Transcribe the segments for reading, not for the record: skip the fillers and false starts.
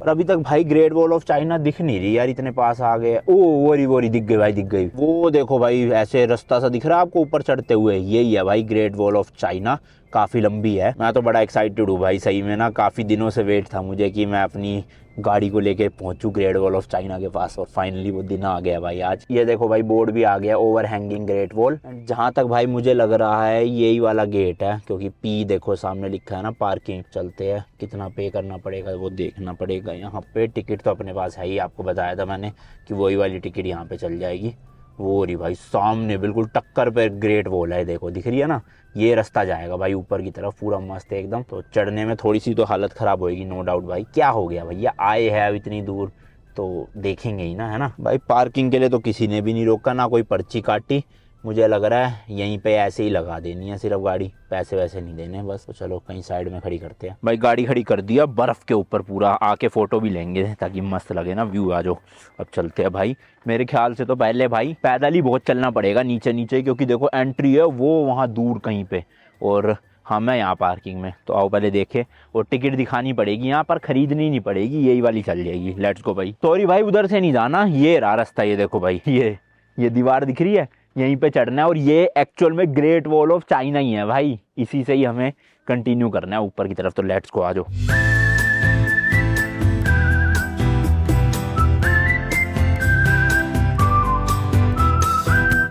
और अभी तक भाई ग्रेट वॉल ऑफ चाइना दिख नहीं रही यार, इतने पास आ गए। ओ वो रही दिख गई भाई, दिख गई। वो देखो भाई ऐसे रास्ता सा दिख रहा है आपको ऊपर चढ़ते हुए, यही है भाई ग्रेट वॉल ऑफ चाइना। काफ़ी लंबी है। मैं तो बड़ा एक्साइटेड हूँ भाई, सही में ना काफ़ी दिनों से वेट था मुझे कि मैं अपनी गाड़ी को लेके पहुंचूं ग्रेट वॉल ऑफ चाइना के पास, और फाइनली वो दिन आ गया भाई आज। ये देखो भाई बोर्ड भी आ गया, ओवर हैंगिंग ग्रेट वॉल। जहाँ तक भाई मुझे लग रहा है यही वाला गेट है, क्योंकि पी देखो सामने लिखा है ना पार्किंग। चलते हैं, कितना पे करना पड़ेगा वो देखना पड़ेगा। यहाँ पे टिकट तो अपने पास है ही, आपको बताया था मैंने कि वही वाली टिकट यहाँ पे चल जाएगी। वो रही भाई सामने बिल्कुल टक्कर पे ग्रेट वॉल है, देखो दिख रही है ना। ये रास्ता जाएगा भाई ऊपर की तरफ, पूरा मस्त है एकदम। तो चढ़ने में थोड़ी सी तो हालत ख़राब होएगी नो डाउट भाई। क्या हो गया भैया, आए हैं अब इतनी दूर तो देखेंगे ही ना, है ना भाई। पार्किंग के लिए तो किसी ने भी नहीं रोका, ना कोई पर्ची काटी। मुझे लग रहा है यहीं पे ऐसे ही लगा देनी है सिर्फ गाड़ी, पैसे वैसे नहीं देने बस। तो चलो कहीं साइड में खड़ी करते हैं भाई। गाड़ी खड़ी कर दिया बर्फ़ के ऊपर, पूरा आके फ़ोटो भी लेंगे ताकि मस्त लगे ना व्यू। आ जाओ अब चलते हैं भाई। मेरे ख्याल से तो पहले भाई पैदल ही बहुत चलना पड़ेगा नीचे नीचे, क्योंकि देखो एंट्री है वो वहाँ दूर कहीं पे, और हम हैं यहाँ पार्किंग में। तो आओ पहले देखे, और टिकट दिखानी पड़ेगी यहाँ पर, खरीदनी नहीं पड़ेगी, यही वाली चल जाएगी। लेट्स गो भाई। सॉरी भाई उधर से नहीं जाना, ये रहा रास्ता, ये देखो भाई, ये दीवार दिख रही है, यहीं पे चढ़ना है। और ये एक्चुअल में ग्रेट वॉल ऑफ चाइना ही है भाई, इसी से ही हमें कंटिन्यू करना है ऊपर की तरफ। तो लेट्स गो, आ जाओ।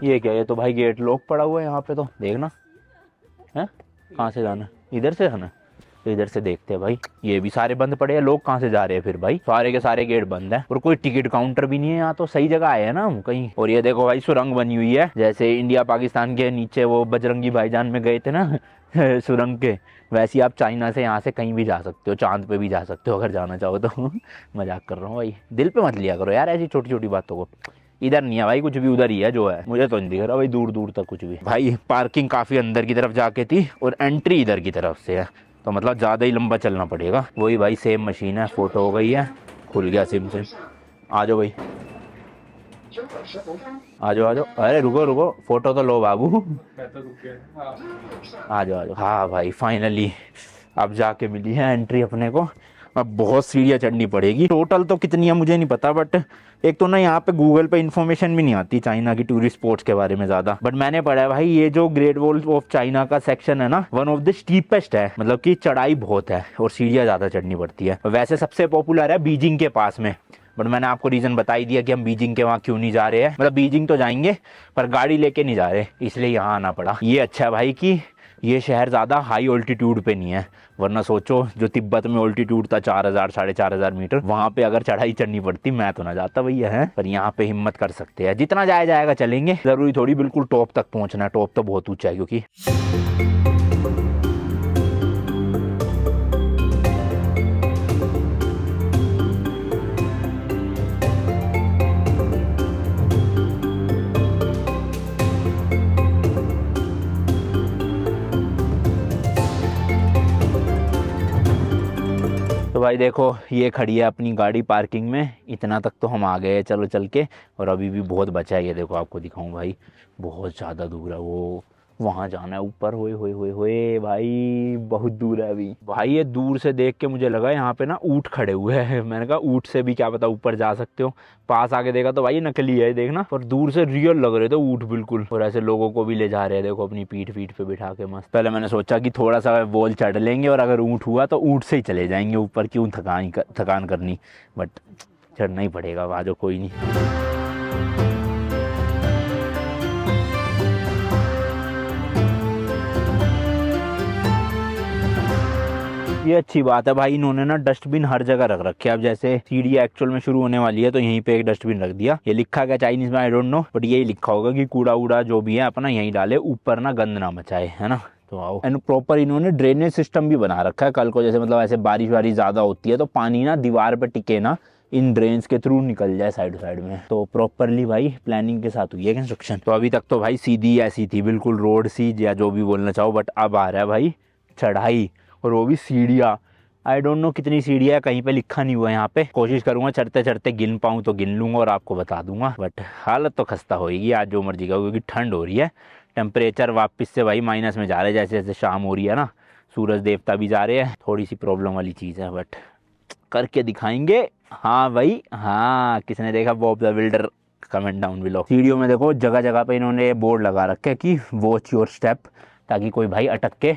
ये क्या, ये तो भाई गेट लॉक पड़ा हुआ है यहाँ पे, तो देखना है कहाँ से जाना, इधर से जाना। तो इधर से देखते हैं भाई, ये भी सारे बंद पड़े हैं। लोग कहाँ से जा रहे हैं फिर भाई, सारे के सारे गेट बंद है, और कोई टिकट काउंटर भी नहीं है यहाँ। तो सही जगह आए हैं ना हम कहीं। और ये देखो भाई सुरंग बनी हुई है, जैसे इंडिया पाकिस्तान के नीचे वो बजरंगी भाईजान में गए थे ना सुरंग के, वैसे आप चाइना से यहाँ से कहीं भी जा सकते हो, चांद पे भी जा सकते हो अगर जाना चाहो तो मजाक कर रहा हूँ भाई, दिल पे मत लिया करो यार ऐसी छोटी छोटी बातों को। इधर नहीं है भाई कुछ भी, उधर ही है जो है। मुझे तो नहीं दिख रहा भाई दूर दूर तक कुछ भी। भाई पार्किंग काफी अंदर की तरफ जाके थी, और एंट्री इधर की तरफ से है, तो मतलब ज़्यादा ही लंबा चलना पड़ेगा। वही भाई सेम मशीन है, फोटो हो गई है, खुल गया सिम से। आ जाओ भाई, आ जाओ आ जाओ। अरे रुको रुको, फोटो तो लो बाबू। आ जाओ आ जाओ। हाँ भाई फाइनली अब जाके मिली है एंट्री अपने को। अब बहुत सीढ़ियाँ चढ़नी पड़ेगी, टोटल तो कितनी है मुझे नहीं पता, बट एक तो ना यहाँ पे गूगल पे इन्फॉर्मेशन भी नहीं आती चाइना की टूरिस्ट स्पॉट्स के बारे में ज़्यादा। बट मैंने पढ़ा है भाई ये जो ग्रेट वॉल ऑफ चाइना का सेक्शन है ना, वन ऑफ द स्टीपेस्ट है, मतलब कि चढ़ाई बहुत है और सीढ़ियाँ ज़्यादा चढ़नी पड़ती है। वैसे सबसे पॉपुलर है बीजिंग के पास में, बट मैंने आपको रीज़न बता ही दिया कि हम बीजिंग के वहाँ क्यों नहीं जा रहे हैं। मतलब बीजिंग तो जाएंगे पर गाड़ी लेके नहीं जा रहे, इसलिए यहाँ आना पड़ा। ये अच्छा है भाई कि ये शहर ज़्यादा हाई ऑल्टीट्यूड पे नहीं है, वरना सोचो जो तिब्बत में ऑल्टीट्यूड था 4000 4500 मीटर, वहाँ पे अगर चढ़ाई चढ़नी पड़ती मैं तो ना जाता भैया है। पर यहाँ पे हिम्मत कर सकते हैं, जितना जाया जाएगा चलेंगे। ज़रूरी थोड़ी बिल्कुल टॉप तक पहुँचना है, टॉप तो बहुत ऊँचा है क्योंकि। तो भाई देखो ये खड़ी है अपनी गाड़ी पार्किंग में, इतना तक तो हम आ गए चलो चल के, और अभी भी बहुत बचा है। ये देखो आपको दिखाऊं भाई, बहुत ज़्यादा दूर है वो, वहाँ जाना है ऊपर। होए होए होए होए भाई बहुत दूर है अभी भाई। ये दूर से देख के मुझे लगा यहाँ पे ना ऊँट खड़े हुए हैं, मैंने कहा ऊँट से भी क्या पता ऊपर जा सकते हो। पास आके देखा तो भाई ये नकली है देखना, पर दूर से रियल लग रहे थे ऊँट बिल्कुल। और ऐसे लोगों को भी ले जा रहे हैं देखो अपनी पीठ पे बिठा के मस्त। पहले मैंने सोचा कि थोड़ा सा वॉल चढ़ लेंगे और अगर ऊँट हुआ तो ऊँट से ही चले जाएंगे ऊपर, क्यों थकान करनी। बट चढ़ना ही पड़ेगा, आ जाओ कोई नहीं। ये अच्छी बात है भाई, इन्होंने ना डस्टबिन हर जगह रख रखे हैं। अब जैसे सीढ़ी एक्चुअल में शुरू होने वाली है तो यहीं पे एक डस्टबिन रख दिया। ये लिखा क्या चाइनीज में आई डोंट नो, बट यही लिखा होगा कि कूड़ा उड़ा जो भी है अपना यहीं डाले, ऊपर ना गंद ना मचाए, है ना। तो आओ। एंड प्रॉपर इन्होंने ड्रेनेज सिस्टम भी बना रखा है, कल को जैसे मतलब ऐसे बारिश वारिश ज्यादा होती है तो पानी ना दीवार पे टिके ना, इन ड्रेन्स के थ्रू निकल जाए साइड में। तो प्रॉपरली भाई प्लानिंग के साथ हुई है कंस्ट्रक्शन। तो अभी तक तो भाई सीधी ऐसी थी बिल्कुल रोड सी, या जो भी बोलना चाहो, बट अब आ रहा है भाई चढ़ाई, और वो भी सीढ़ियाँ। आई डोंट नो कितनी सीढ़ियाँ है, कहीं पे लिखा नहीं हुआ है यहाँ पे। कोशिश करूंगा चढ़ते चढ़ते गिन पाऊँ तो गिन लूंगा और आपको बता दूंगा। बट हालत तो खस्ता होगी आज जो मर्जी का, क्योंकि ठंड हो रही है। टेम्परेचर वापस से भाई माइनस में जा रहे हैं, जैसे जैसे शाम हो रही है ना, सूरज देवता भी जा रहे हैं। थोड़ी सी प्रॉब्लम वाली चीज़ है, बट करके दिखाएंगे। हाँ भाई हाँ, किसने देखा Bob the builder, comment down below. सीढ़ियों में देखो जगह जगह पे इन्होंने बोर्ड लगा रखे कि वॉच योर स्टेप, ताकि कोई भाई अटक के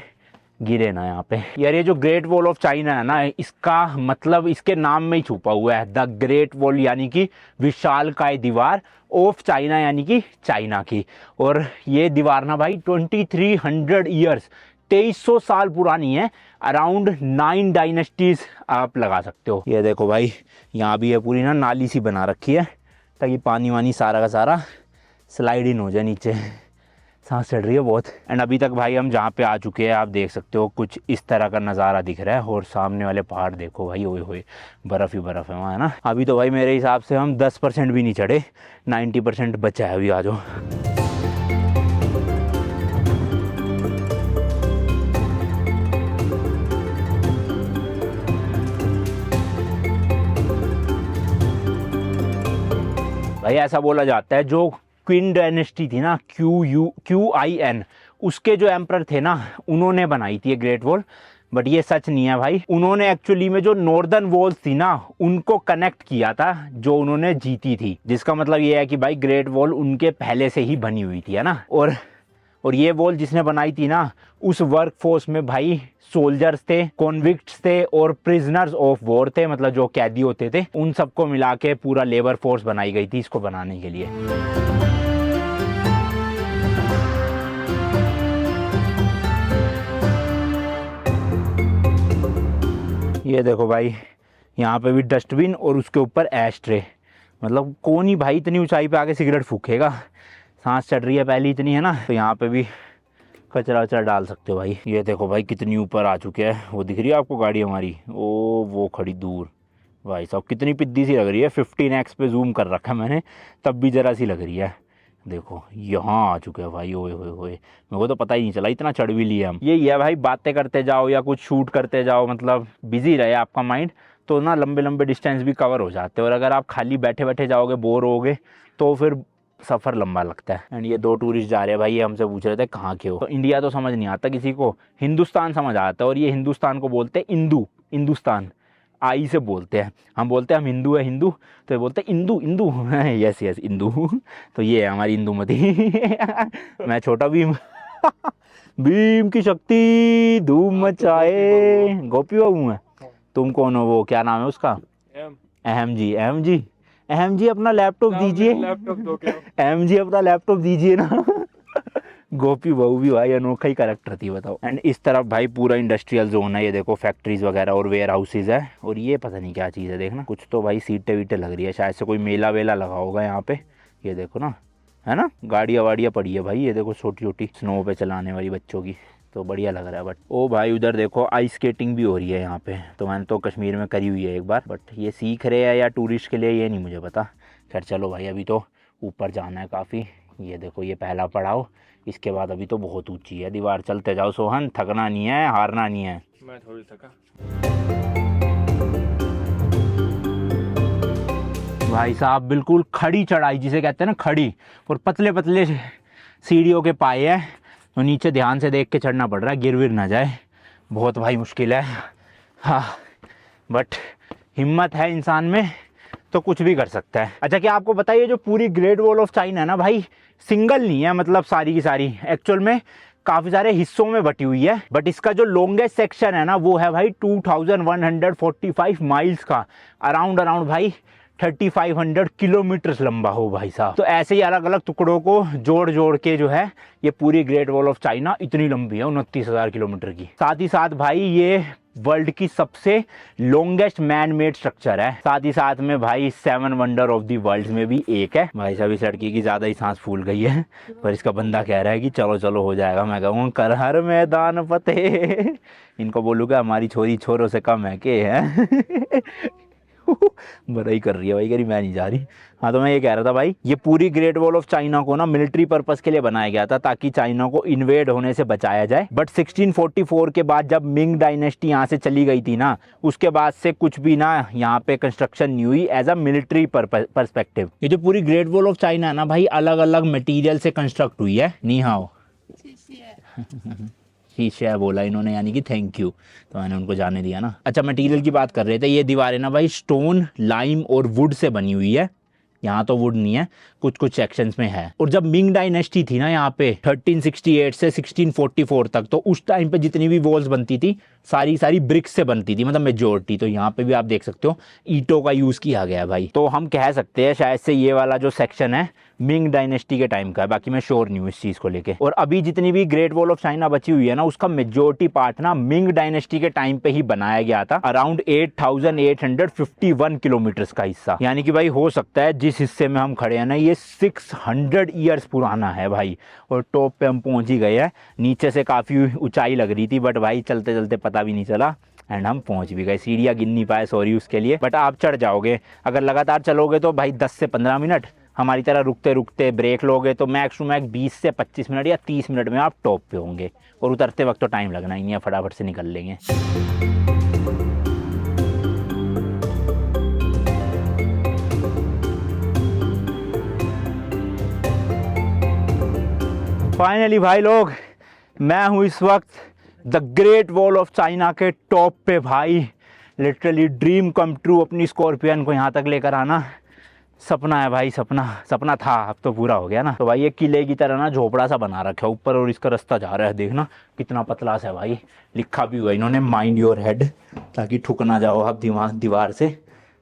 गिरे ना यहाँ पे। यार ये जो ग्रेट वॉल ऑफ चाइना है ना, इसका मतलब इसके नाम में ही छुपा हुआ है, द ग्रेट वॉल यानी कि विशालकाय दीवार, ऑफ चाइना यानी कि चाइना की। और ये दीवार ना भाई 2300 ईयर्स, 2300 साल पुरानी है, अराउंड 9 डायनेस्टीज आप लगा सकते हो। ये देखो भाई यहाँ भी ये पूरी ना नाली सी बना रखी है, ताकि पानी वानी सारा का सारा स्लाइड इन हो जाए नीचे। सांस चढ़ रही है बहुत। एंड अभी तक भाई हम जहाँ पे आ चुके हैं, आप देख सकते हो कुछ इस तरह का नज़ारा दिख रहा है। और सामने वाले पहाड़ देखो भाई, ओए होए बर्फ़ ही बर्फ़ है वहाँ, है ना। अभी तो भाई मेरे हिसाब से हम 10% भी नहीं चढ़े, 90% बचा है अभी। आ जाओ। भाई ऐसा बोला जाता है जो क्वीन डायनेस्टी थी ना, QUIN, उसके जो एम्परर थे ना, उन्होंने बनाई थी ये ग्रेट वॉल। बट ये सच नहीं है भाई, उन्होंने एक्चुअली में जो नॉर्दर्न वॉल्स थी ना, उनको कनेक्ट किया था, जो उन्होंने जीती थी। जिसका मतलब ये है कि भाई ग्रेट वॉल उनके पहले से ही बनी हुई थी, है ना। और ये वॉल जिसने बनाई थी ना, उस वर्क फोर्स में भाई सोल्जर्स थे, कॉन्विक्ट्स थे और प्रिजनर्स ऑफ वॉर थे, मतलब जो कैदी होते थे, उन सबको मिला के पूरा लेबर फोर्स बनाई गई थी इसको बनाने के लिए। ये देखो भाई यहाँ पे भी डस्टबिन और उसके ऊपर एश ट्रे। मतलब कौन ही भाई इतनी ऊंचाई पे आके सिगरेट फूकेगा, सांस चढ़ रही है पहले इतनी, है ना। तो यहाँ पे भी कचरा वचरा डाल सकते हो भाई। ये देखो भाई कितनी ऊपर आ चुके हैं, वो दिख रही है आपको गाड़ी हमारी, ओ वो खड़ी दूर। भाई साहब कितनी पिद्दी सी लग रही है, 15x पे जूम कर रखा है मैंने, तब भी ज़रा सी लग रही है। देखो यहाँ आ चुके हैं भाई, ओए होए होए, मेरे को तो पता ही नहीं चला, इतना चढ़ भी लिया हम। यही है भाई, बातें करते जाओ या कुछ शूट करते जाओ, मतलब बिजी रहे आपका माइंड, तो ना लंबे लंबे डिस्टेंस भी कवर हो जाते हैं। और अगर आप खाली बैठे बैठे जाओगे, बोर होगे, तो फिर सफ़र लंबा लगता है। एंड ये 2 टूरिस्ट जा रहे हैं भाई, ये हमसे पूछ रहे थे कहाँ के हो। तो इंडिया तो समझ नहीं आता किसी को, हिंदुस्तान समझ आता है। और ये हिंदुस्तान को बोलते हैं इंदू, हिंदुस्तान आई से बोलते हैं। हम बोलते हैं हम हिंदू है, हिंदू, तो ये बोलते हैं इंदू, इंदू। Yes yes Indu. तो ये है हमारी इंदुमती। मैं छोटा भीम। भीम की शक्ति धूम मचाए, गोपी बाबू है। तुम कौन हो? वो क्या नाम है उसका? अहम जी। अहम जी, अहम जी अपना लैपटॉप दीजिए, अहम जी अपना लैपटॉप दीजिए ना। गोपी बहू भी भाई अनोखा ही कैरेक्टर थी, बताओ। एंड इस तरफ भाई पूरा इंडस्ट्रियल जोन है, ये देखो फैक्ट्रीज वगैरह और वेयर हाउसेज है। और ये पता नहीं क्या चीज़ है, देखना कुछ तो भाई सीटें वीटें लग रही है, शायद से कोई मेला वेला लगा होगा यहाँ पे। ये देखो ना, है ना, गाड़ियाँ वाड़ियाँ पड़ी है भाई, ये देखो छोटी छोटी स्नो पे चलाने वाली बच्चों की, तो बढ़िया लग रहा है। बट ओ भाई उधर देखो आइस स्केटिंग भी हो रही है यहाँ पे, तो मैंने तो कश्मीर में करी हुई है एक बार, बट ये सीख रहे हैं या टूरिस्ट के लिए ये नहीं मुझे पता। खैर चलो भाई, अभी तो ऊपर जाना है काफ़ी। ये देखो ये पहला पड़ाव, इसके बाद अभी तो बहुत ऊंची है दीवार। चलते जाओ सोहन, थकना नहीं है, हारना नहीं है। मैं थोड़ी थका भाई साहब, बिल्कुल खड़ी चढ़ाई जिसे कहते हैं ना, खड़ी, और पतले पतले सीढ़ियों के पाए हैं, तो नीचे ध्यान से देख के चढ़ना पड़ रहा है, गिर विर ना जाए, बहुत भाई मुश्किल है। हाँ बट हिम्मत है इंसान में तो कुछ भी कर सकता है। अच्छा क्या आपको बताइए, जो पूरी ग्रेट वॉल ऑफ चाइना है ना भाई, सिंगल नहीं है, मतलब सारी की सारी एक्चुअल में काफ़ी सारे हिस्सों में बटी हुई है। बट इसका जो लॉन्गेस्ट सेक्शन है ना, वो है भाई 2145 माइल्स का, अराउंड भाई 3500 किलोमीटर लंबा हो भाई साहब। तो ऐसे ही अलग अलग टुकड़ों को जोड़ जोड़ के जो है ये पूरी ग्रेट वॉल ऑफ चाइना इतनी लंबी है, 29,000 किलोमीटर की। साथ ही साथ भाई ये वर्ल्ड की सबसे लॉन्गेस्ट मैन मेड स्ट्रक्चर है। साथ ही साथ में भाई 7 वंडर ऑफ दी वर्ल्ड में भी एक है। भाई साहब इस लड़की की ज़्यादा ही सांस फूल गई है, पर इसका बंदा कह रहा है कि चलो चलो हो जाएगा। मैं कहूँ कर हर मैदान फतेह। इनको बोलूँगा हमारी छोरी छोरों से कम है के है। बड़ा ही कर रही है भाई, कह रही मैं नहीं जा रही। हाँ तो मैं ये कह रहा था भाई, ये पूरी ग्रेट वॉल ऑफ चाइना को ना मिलिट्री पर्पस के लिए बनाया गया था, ताकि चाइना को इन्वेड होने से बचाया जाए। बट 1644 के बाद जब मिंग डायनेस्टी यहाँ से चली गई थी ना, उसके बाद से कुछ भी ना यहाँ पे कंस्ट्रक्शन नहीं हुई एज अ मिलिट्री परस्पेक्टिव। ये जो पूरी ग्रेट वॉल ऑफ चाइना है ना भाई, अलग अलग मटीरियल से कंस्ट्रक्ट हुई है। नी हाओ। शीशे बोला इन्होंने, यानी कि थैंक यू, तो मैंने उनको जाने दिया ना। अच्छा मटेरियल की बात कर रहे थे, ये दीवार है ना भाई स्टोन, लाइम और वुड से बनी हुई है। यहाँ तो वुड नहीं है, कुछ कुछ सेक्शंस में है। और जब मिंग डायनेस्टी थी ना यहाँ पे 1368 से 1644 तक, तो उस टाइम पे जितनी भी वॉल्स बनती थी सारी सारी ब्रिक्स से बनती थी, मतलब मेजोरिटी। तो यहाँ पे भी आप देख सकते हो ईंटों का यूज किया गया है भाई। तो हम कह सकते हैं शायद से ये वाला जो सेक्शन है मिंग डायनेस्टी के टाइम का है, बाकी मैं श्योर नहीं हूँ इस चीज को लेके। और अभी जितनी भी ग्रेट वॉल ऑफ चाइना बची हुई है ना, उसका मेजोरिटी पार्ट ना मिंग डायनेस्टी के टाइम पे ही बनाया गया था, अराउंड 8851 किलोमीटर का हिस्सा। यानी कि भाई हो सकता है जिस हिस्से में हम खड़े हैं ना ये 600 ईयर्स पुराना है भाई। और टॉप पे हम पहुंच ही गए हैं। नीचे से काफी ऊंचाई लग रही थी, बट भाई चलते चलते पता भी नहीं चला एंड हम पहुंच भी गए। सीढ़ियाँ गिन नहीं पाए, सॉरी उसके लिए, बट आप चढ़ जाओगे। अगर लगातार चलोगे तो भाई 10 से 15 मिनट, हमारी तरह रुकते रुकते ब्रेक लोगे तो मैक्स टू मैक्स 20 से 25 मिनट या 30 मिनट में आप टॉप पे होंगे। और उतरते वक्त तो टाइम लगना ही नहीं है, फटाफट से निकल लेंगे। फाइनली भाई लोग, मैं हूँ इस वक्त the great wall of China के टॉप पे भाई। लिटरली ड्रीम कम ट्रू, अपनी स्कॉर्पियन को यहाँ तक लेकर आना सपना है भाई, सपना था, अब तो पूरा हो गया ना। तो भाई ये किले की तरह ना झोपड़ा सा बना रखा है ऊपर, और इसका रास्ता जा रहा है, देखना कितना पतला सा है भाई। लिखा भी हुआ इन्होंने माइंड योर हेड, ताकि ठुक ना जाओ आप दीवार से।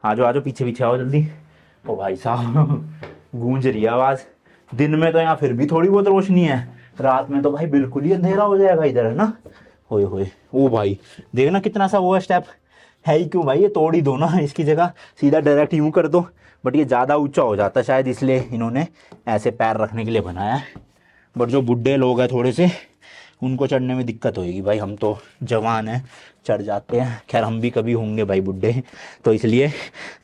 आ जाओ पीछे पीछे आओ जल्दी। ओ भाई साहब गूंज रही है आवाज़। दिन में तो यहाँ फिर भी थोड़ी बहुत रोशनी है, रात में तो भाई बिल्कुल ही अंधेरा हो जाएगा इधर, है ना। होए होए, ओ भाई देखना कितना सा वो स्टेप है ही क्यों भाई, ये तोड़ ही दो ना, इसकी जगह सीधा डायरेक्ट यूं कर दो। बट ये ज़्यादा ऊंचा हो जाता है शायद, इसलिए इन्होंने ऐसे पैर रखने के लिए बनाया है। बट जो बुढ़े लोग हैं थोड़े से, उनको चढ़ने में दिक्कत होएगी भाई, हम तो जवान हैं चढ़ जाते हैं। खैर हम भी कभी होंगे भाई बुढ़े, तो इसलिए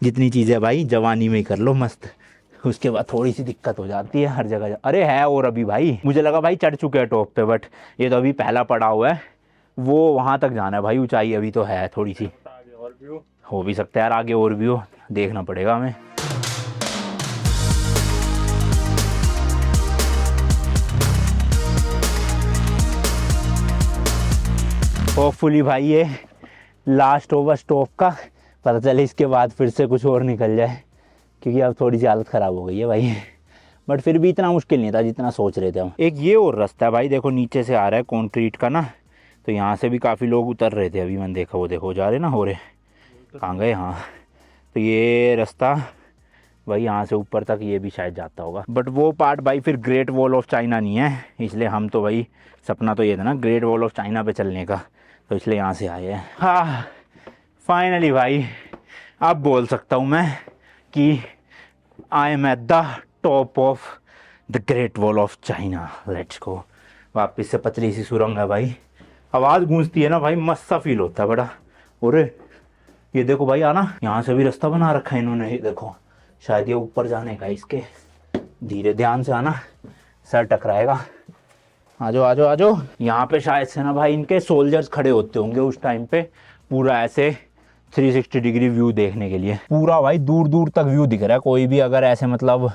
जितनी चीज़ें भाई जवानी में ही कर लो मस्त, उसके बाद थोड़ी सी दिक्कत हो जाती है हर जगह। अरे है और अभी भाई, मुझे लगा भाई चढ़ चुके हैं टॉप पे, बट ये तो अभी पहला पड़ा हुआ है, वो वहाँ तक जाना है भाई, ऊंचाई अभी तो है थोड़ी सी। और भी हो भी सकता है यार, आगे और भी हो, देखना पड़ेगा हमें। होपफुली भाई ये लास्ट होगा स्टॉप का, पता चले इसके बाद फिर से कुछ और निकल जाए, क्योंकि अब थोड़ी सी हालत ख़राब हो गई है भाई। बट फिर भी इतना मुश्किल नहीं था जितना सोच रहे थे हम। एक ये और रास्ता है भाई, देखो नीचे से आ रहा है कंक्रीट का ना, तो यहाँ से भी काफ़ी लोग उतर रहे थे अभी, मैंने देखा, वो देखो जा रहे ना, हो रहे कहाँ गए। हाँ तो ये रास्ता भाई यहाँ से ऊपर तक ये भी शायद जाता होगा, बट वो पार्ट भाई फिर ग्रेट वॉल ऑफ चाइना नहीं है, इसलिए हम तो भाई सपना तो ये था ना ग्रेट वॉल ऑफ चाइना पे चलने का, तो इसलिए यहाँ से आए हैं। हाँ फाइनली भाई अब बोल सकता हूँ मैं कि I am at the top of the great wall of China. Let's go. वापस से पतली सी सुरंग है भाई, आवाज़ गूंजती है ना भाई, मस्त सा फील होता है बड़ा। और ये देखो भाई आना, यहाँ से भी रास्ता बना रखा है इन्होंने, ये देखो शायद ये ऊपर जाने का। इसके धीरे ध्यान से आना, सर टकराएगा। आ जाओ। यहाँ पे शायद से ना भाई इनके सोल्जर्स खड़े होते होंगे उस टाइम पे, पूरा ऐसे 360 डिग्री व्यू देखने के लिए। पूरा भाई दूर दूर तक व्यू दिख रहा है, कोई भी अगर ऐसे मतलब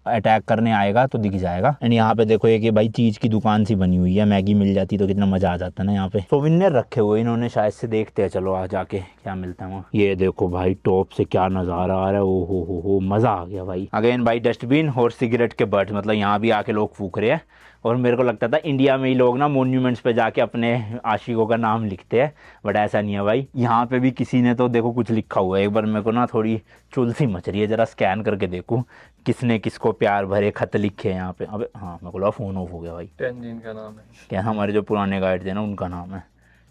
अटैक करने आएगा तो दिख जाएगा। एंड यहाँ पे देखो एक भाई चीज़ की दुकान सी बनी हुई है, मैगी मिल जाती तो कितना मज़ा आ जाता ना। यहाँ पे सोविनियर रखे हुए इन्होंने शायद से, देखते हैं चलो आ जाके क्या मिलता है वहाँ। ये देखो भाई टॉप से क्या नज़ारा आ रहा है, ओ हो मज़ा आ गया भाई। अगेन भाई डस्टबिन और सिगरेट के बर्ड्स, मतलब यहाँ भी आके लोग फूक रहे हैं। और मेरे को लगता था इंडिया में ही लोग ना मोन्यूमेंट्स पे जाके अपने आशिकों का नाम लिखते हैं, बट ऐसा नहीं है भाई। यहाँ पे भी किसी ने तो देखो कुछ लिखा हुआ है। एक बार मेरे को ना थोड़ी चुल सी मच रही है, ज़रा स्कैन करके देखूँ किसने किसको प्यार भरे खत लिखे हैं यहाँ पे। अबे हाँ मेरे को लगा फ़ोन ऑफ हो गया भाई। टेंजिन का नाम है क्या, हमारे जो पुराने गाइड थे ना उनका नाम है।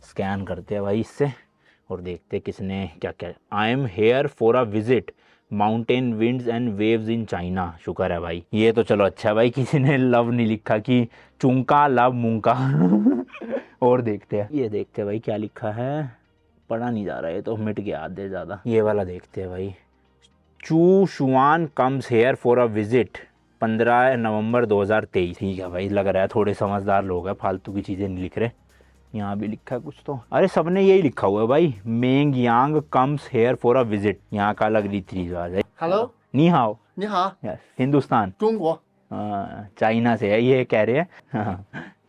स्कैन करते हैं भाई इससे और देखते किसने क्या क्या। I am here for a visit mountain winds and waves in China. शुक्र है भाई, ये तो चलो अच्छा है भाई, किसी ने लव नहीं लिखा कि चुंका लव मुंका। और देखते हैं, ये देखते हैं भाई क्या लिखा है, पढ़ा नहीं जा रहा है तो मिट गया आधे ज़्यादा। ये वाला देखते हैं भाई, Chu Shuan comes here for a visit 15 November 2023। ठीक है भाई, लग रहा है थोड़े समझदार लोग हैं, फालतू की चीज़ें नहीं लिख रहे। यहाँ भी लिखा है कुछ तो, अरे सबने यही लिखा हुआ है भाई, Meng Yang comes here for a visit. यहाँ का अलग रीति रिवाज है। हेलो नी हाओ। नी हाओ। यस हिंदुस्तान। चाइना से है ये कह रहे हैं।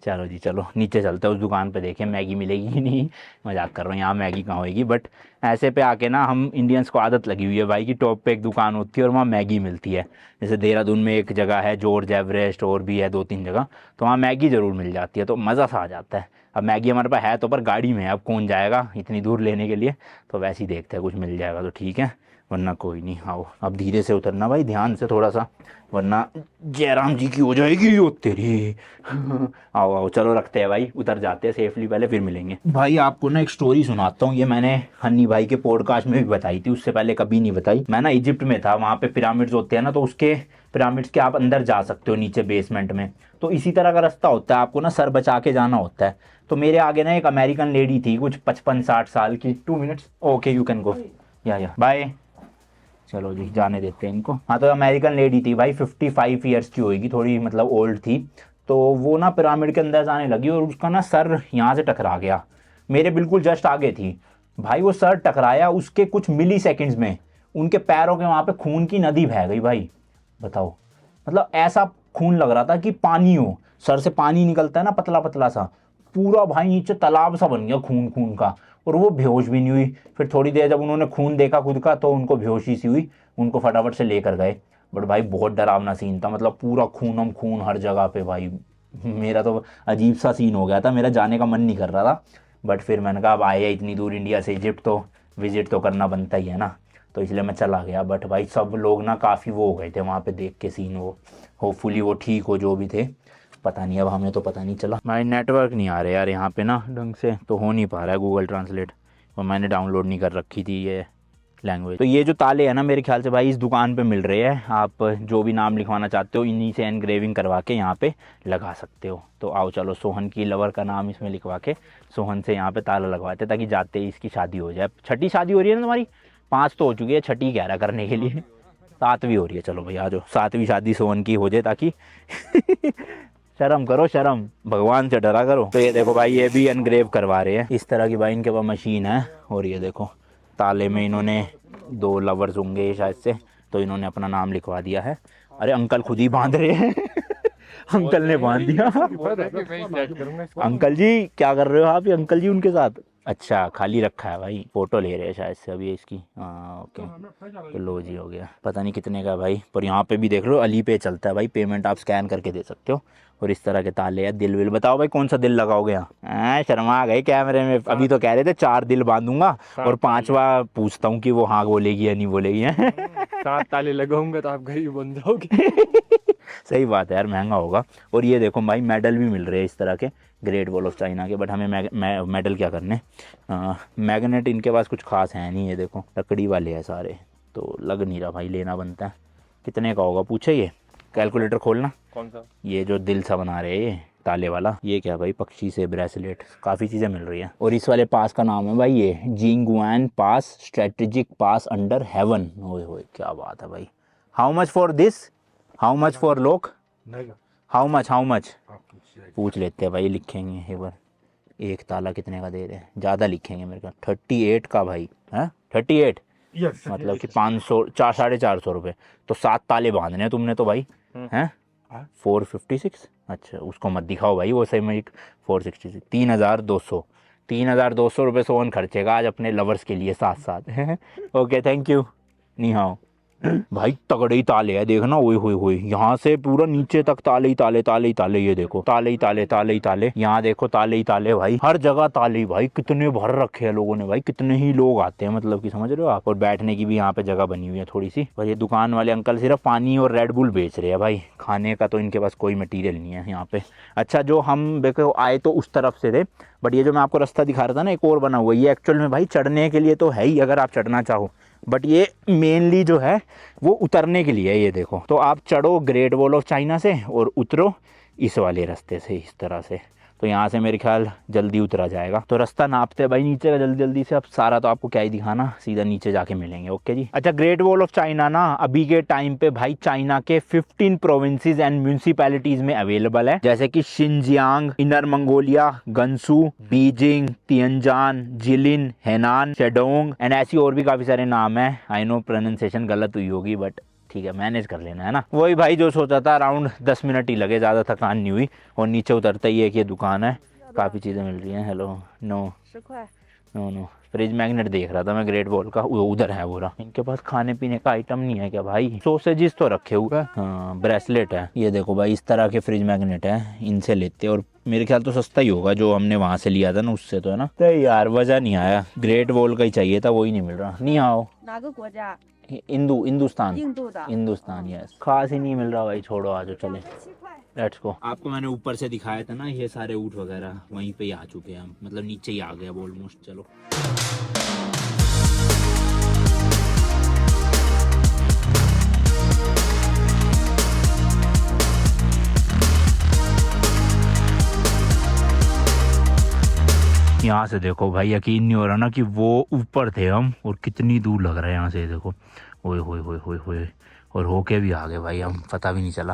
चलो जी चलो नीचे चलते हैं, उस दुकान पे देखें मैगी मिलेगी कि नहीं। मजाक कर रहा हूँ, यहाँ मैगी कहाँ होएगी, बट ऐसे पे आके ना हम इंडियंस को आदत लगी हुई है भाई कि टॉप पे एक दुकान होती है और वहाँ मैगी मिलती है। जैसे देहरादून में एक जगह है जॉर्ज एवरेस्ट, और भी है 2-3 जगह, तो वहाँ मैगी ज़रूर मिल जाती है, तो मज़ा सा आ जाता है। अब मैगी हमारे पास है तो, पर गाड़ी में है, अब कौन जाएगा इतनी दूर लेने के लिए, तो वैसे ही देखते हैं कुछ मिल जाएगा तो ठीक है, वरना कोई नहीं। आओ अब धीरे से उतरना भाई, ध्यान से थोड़ा सा, वरना जयराम जी की हो जाएगी वो तेरी। आओ आओ चलो रखते हैं भाई, उतर जाते हैं सेफली, पहले फिर मिलेंगे। भाई आपको ना एक स्टोरी सुनाता हूँ, ये मैंने हन्नी भाई के पॉडकास्ट में भी बताई थी, उससे पहले कभी नहीं बताई। मैं ना इजिप्ट में था, वहाँ पे पिरामिड्स होते हैं ना, तो उसके पिरामिड्स के आप अंदर जा सकते हो नीचे बेसमेंट में, तो इसी तरह का रास्ता होता है, आपको ना सर बचा के जाना होता है। तो मेरे आगे ना एक अमेरिकन लेडी थी कुछ 55-60 साल की। 2 minutes, okay you can go, या बाय। चलो जी जाने देते हैं इनको। हाँ तो अमेरिकन लेडी थी भाई, 55 ईयर्स की होगी, थोड़ी मतलब ओल्ड थी। तो वो ना पिरामिड के अंदर जाने लगी और उसका ना सर यहाँ से टकरा गया, मेरे बिल्कुल जस्ट आगे थी भाई। वो सर टकराया, उसके कुछ मिली सेकेंड्स में उनके पैरों के वहाँ पे खून की नदी बह गई भाई। बताओ, मतलब ऐसा खून लग रहा था कि पानी हो, सर से पानी निकलता है ना पतला पतला सा, पूरा भाई नीचे तालाब सा बन गया खून खून का। और वो बेहोश भी नहीं हुई। फिर थोड़ी देर जब उन्होंने खून देखा खुद का तो उनको बेहोशी सी हुई, उनको फटाफट से लेकर गए। बट भाई बहुत डरावना सीन था, मतलब पूरा खूनम खून हर जगह पे भाई। मेरा तो अजीब सा सीन हो गया था, मेरा जाने का मन नहीं कर रहा था, बट फिर मैंने कहा अब आए हैं इतनी दूर इंडिया से इजिप्ट, तो विजिट तो करना बनता ही है ना, तो इसलिए मैं चला गया। बट भाई सब लोग ना काफ़ी वो हो गए थे वहाँ पे देख के सीन, वो होपफुली वो ठीक हो जो भी थे, पता नहीं, अब हमें तो पता नहीं चला। भाई नेटवर्क नहीं आ रहे यार यहाँ पे ना ढंग से, तो हो नहीं पा रहा है गूगल ट्रांसलेट, और मैंने डाउनलोड नहीं कर रखी थी ये लैंग्वेज। तो ये जो ताले हैं ना मेरे ख्याल से भाई इस दुकान पे मिल रहे हैं, आप जो भी नाम लिखवाना चाहते हो इन्हीं से एनग्रेविंग करवा के यहाँ पे लगा सकते हो। तो आओ चलो सोहन की लवर का नाम इसमें लिखवा के सोहन से यहाँ पे ताला लगवाते, ताकि जाते ही इसकी शादी हो जाए। छठी शादी हो रही है ना तुम्हारी, 5 तो हो चुकी है, छठी कह रहा करने के लिए, 7वीं हो रही है। चलो भाई आ जाओ, 7वीं शादी सोहन की हो जाए, ताकि शर्म करो शर्म, भगवान से डरा करो। तो ये देखो भाई ये भी एनग्रेव करवा रहे हैं इस तरह की भाई, इनके पास मशीन है। और ये देखो ताले में इन्होंने 2 लवर्स होंगे शायद से, तो इन्होंने अपना नाम लिखवा दिया है। अरे अंकल खुद ही बांध रहे हैं अंकल ने बांध दिया। अंकल जी क्या कर रहे हो आप, ये अंकल जी उनके साथ, अच्छा खाली रखा है भाई, फोटो ले रहे हैं शायद से अभी इसकी। हाँ ओके, तो लो जी हो गया, पता नहीं कितने का भाई। पर यहाँ पे भी देख लो अली पे चलता है भाई, पेमेंट आप स्कैन करके दे सकते हो। और इस तरह के ताले हैं, दिल विल बताओ भाई कौन सा दिल लगाओगे यहाँ, शर्मा गए कैमरे में, अभी तो कह रहे थे 4 दिल बांधूंगा और 5वां पूछता हूँ कि वो हाँ बोलेगी या नहीं बोलेगी। 7 ताले लगाऊंगा तो आप गरीब बन जाओगे। सही बात है यार, महंगा होगा। और ये देखो भाई मेडल भी मिल रहे हैं इस तरह के, ग्रेट वॉल ऑफ चाइना के, बट हमें मेडल क्या करने, मैग्नेट इनके पास कुछ खास है नहीं। ये देखो लकड़ी वाले हैं सारे, तो लग नहीं रहा भाई लेना बनता है। कितने का होगा पूछे, ये कैलकुलेटर खोलना। कौन सा? ये जो दिल सा बना रहे हैं ये ताले वाला, ये क्या भाई, पक्षी से ब्रेसलेट, काफ़ी चीज़ें मिल रही हैं। और इस वाले पास का नाम है भाई ये जिंगुआन पास, स्ट्रेटेजिक पास अंडर हेवन। ओए होए क्या बात है भाई। How much for this, how much for लोक, हाउ मच पूछ लेते हैं भाई, लिखेंगे एक बार। एक ताला कितने का दे रहे हैं, ज़्यादा लिखेंगे मेरे को, 38 का भाई है, 38 मतलब कि 500 450 रुपये। तो 7 ताले बांधने हैं तुमने तो भाई, हैं 456। अच्छा उसको मत दिखाओ भाई, वो सही में 466, 3200 रुपये सोन खर्चेगा आज अपने लवर्स के लिए साथ साथ। ओके थैंक यू, नहीं हाँ भाई तगड़े ही ताले है देखना, ओए होए होए, यहाँ से पूरा नीचे तक ताले ही ताले, ताले ही ताले। ये देखो ताले ही ताले, ताले ही ताले, यहाँ देखो ताले ही ताले भाई, हर जगह ताले ही भाई। कितने भर रखे हैं लोगों ने भाई, कितने ही लोग आते हैं, मतलब कि समझ रहे हो आप। और बैठने की भी यहाँ पे जगह बनी हुई है थोड़ी सी। और ये दुकान वाले अंकल सिर्फ पानी और रेड बुल बेच रहे हैं भाई, खाने का तो इनके पास कोई मटीरियल नहीं है यहाँ पे। अच्छा जो हम देखो आए तो उस तरफ से थे, बट ये जो मैं आपको रास्ता दिखा रहा था ना एक और बना हुआ है, ये एक्चुअल में भाई चढ़ने के लिए तो है ही अगर आप चढ़ना चाहो, बट ये मेनली जो है वो उतरने के लिए है। ये देखो तो आप चढ़ो ग्रेट वॉल ऑफ चाइना से और उतरो इस वाले रास्ते से इस तरह से, तो यहाँ से मेरे ख्याल जल्दी उतरा जाएगा। तो रास्ता नापते भाई नीचे का जल्दी जल्दी से, अब सारा तो आपको क्या ही दिखाना, सीधा नीचे जाके मिलेंगे। ओके जी। अच्छा ग्रेट वॉल ऑफ चाइना ना अभी के टाइम पे भाई चाइना के 15 प्रोविंसेस एंड म्यूनिसिपैलिटीज में अवेलेबल है, जैसे कि Xinjiang, Inner Mongolia, Gansu, Beijing, Tianjin, Jilin, Henan, Shandong and ऐसी और भी काफी सारे नाम है। आई नो प्रोनाउंसिएशन गलत हुई होगी बट ठीक है, मैनेज कर लेना है ना। वही भाई जो सोचा था, अराउंड 10 मिनट ही लगे, ज़्यादा थकान नहीं हुई। और नीचे उतरते ही एक ये दुकान है, काफ़ी चीज़ें मिल रही हैं। Hello, no no no, fridge magnet देख रहा था मैं ग्रेट वॉल का, वो उधर है वो रहा। इनके पास खाने पीने का आइटम नहीं है क्या भाई? सॉसेजिस तो रखे हुए हैं, हाँ ब्रेसलेट है। ये देखो भाई, इस तरह के फ्रिज मैग्नेट है, इनसे लेते। और मेरे ख्याल तो सस्ता ही होगा जो हमने वहाँ से लिया था ना, उससे तो है ना। तो यार वजह नहीं आया, ग्रेट वॉल का ही चाहिए था, वही नहीं मिल रहा। नहीं आओ, 哪个国家？ हिंदुस्तान 印度的。 हिंदुस्तान यस। खास ही नहीं मिल रहा भाई, छोड़ो आज चले, 7块。 लेट्स गो। आपको मैंने ऊपर से दिखाया था ना, ये सारे ऊँट वगैरह वहीं पे ही आ चुके हैं हम, मतलब नीचे ही आ गए अब ऑलमोस्ट। चलो यहाँ से देखो भाई, यकीन नहीं हो रहा ना कि वो ऊपर थे हम, और कितनी दूर लग रहा है यहाँ से। देखो ओए होए होए होए होए, और होके भी आ गए भाई हम, पता भी नहीं चला।